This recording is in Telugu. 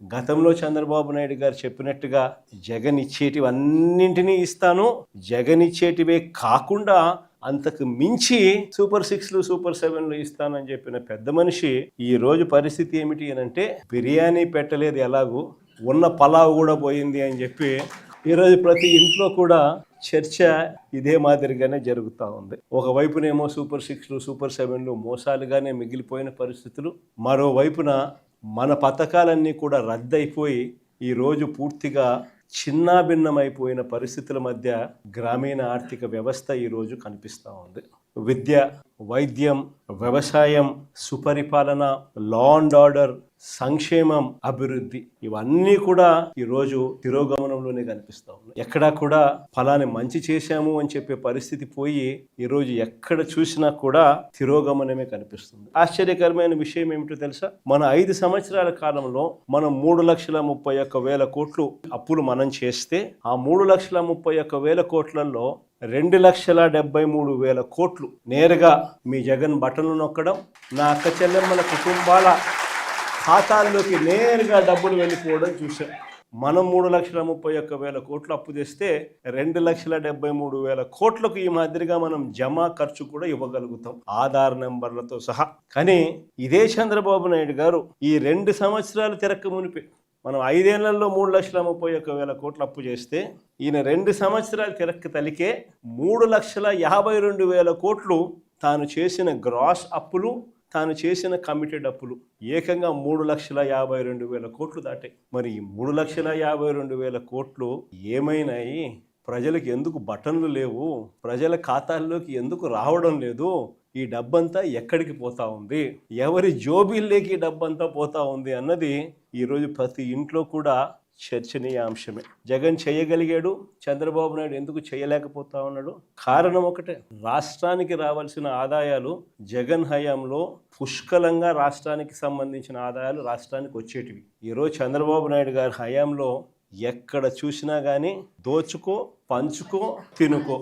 గతంలో చంద్రబాబు నాయుడు గారు చెప్పినట్టుగా జగన్ ఇచ్చేటివన్నింటినీ ఇస్తాను, జగన్ ఇచ్చేటివే కాకుండా అంతకు మించి సూపర్ 6లు సూపర్ 7లు ఇస్తానని చెప్పిన పెద్ద మనిషి ఈ రోజు పరిస్థితి ఏమిటి అని అంటే బిర్యానీ పెట్టలేదు, ఎలాగూ ఉన్న పలావ్ కూడా పోయింది అని చెప్పి ఈరోజు ప్రతి ఇంట్లో కూడా చర్చ ఇదే మాదిరిగానే జరుగుతూ ఉంది. ఒకవైపునేమో సూపర్ 6లు సూపర్ 7లు మోసాలుగానే మిగిలిపోయిన పరిస్థితులు, మరోవైపున మన పథకాలన్నీ కూడా రద్దయిపోయి ఈరోజు పూర్తిగా చిన్నాభిన్నమైపోయిన పరిస్థితుల మధ్య గ్రామీణ ఆర్థిక వ్యవస్థ ఈరోజు కనిపిస్తూ ఉంది. విద్య, వైద్యం, వ్యవసాయం, సుపరిపాలన, లా అండ్ ఆర్డర్, సంక్షేమం, అభివృద్ధి ఇవన్నీ కూడా ఈరోజు తిరోగమనంలోనే కనిపిస్తూ ఉన్నాయి. ఎక్కడా కూడా ఫలాని మంచి చేశాము అని చెప్పే పరిస్థితి పోయి ఈరోజు ఎక్కడ చూసినా కూడా తిరోగమనమే కనిపిస్తుంది. ఆశ్చర్యకరమైన విషయం ఏమిటో తెలుసా? మన 5 సంవత్సరాల కాలంలో మనం 3,31,000 కోట్లు అప్పులు మనం చేస్తే ఆ 3,31,000 కోట్లలో 2,73,000 కోట్లు నేరుగా మీ జగన్ బటన్లు నొక్కడం, నా అక్క చెల్లెమ్మల కుటుంబాల ఖాతాల్లోకి నేరుగా డబ్బులు వెళ్ళిపోవడం చూసాం. మనం 3,31,000 కోట్లు అప్పు చేస్తే 2,73,000 కోట్లకు ఈ మాదిరిగా మనం జమా ఖర్చు కూడా ఇవ్వగలుగుతాం, ఆధార్ నెంబర్లతో సహా. కానీ ఇదే చంద్రబాబు నాయుడు గారు ఈ 2 సంవత్సరాలు తిరక్క మునిపే మనం 5 ఏళ్లలో 3,31,000 కోట్లు అప్పు చేస్తే ఈయన 2 సంవత్సరాలు తిరక్క తలికే 3,52,000 కోట్లు తాను చేసిన గ్రాస్ అప్పులు, తాను చేసిన కమిటెడ్ అప్పులు ఏకంగా 3,52,000 కోట్లు దాటాయి. మరి ఈ 3,52,000 కోట్లు ఏమైనాయి? ప్రజలకు ఎందుకు బటన్లు లేవు? ప్రజల ఖాతాల్లోకి ఎందుకు రావడం లేదు? ఈ డబ్బంతా ఎక్కడికి పోతా ఉంది? ఎవరి జోబీల్లోకి ఈ డబ్బంతా పోతా ఉంది అన్నది ఈరోజు ప్రతి ఇంట్లో కూడా చర్చనీయాంశమే. జగన్ చేయగలిగాడు, చంద్రబాబు నాయుడు ఎందుకు చేయలేకపోతా ఉన్నాడు? కారణం ఒకటే, రాష్ట్రానికి రావాల్సిన ఆదాయాలు జగన్ హయాంలో పుష్కలంగా రాష్ట్రానికి సంబంధించిన ఆదాయాలు రాష్ట్రానికి వచ్చేటివి. ఈరోజు చంద్రబాబు నాయుడు గారి హయాంలో ఎక్కడ చూసినా కానీ దోచుకో, పంచుకో, తినుకో,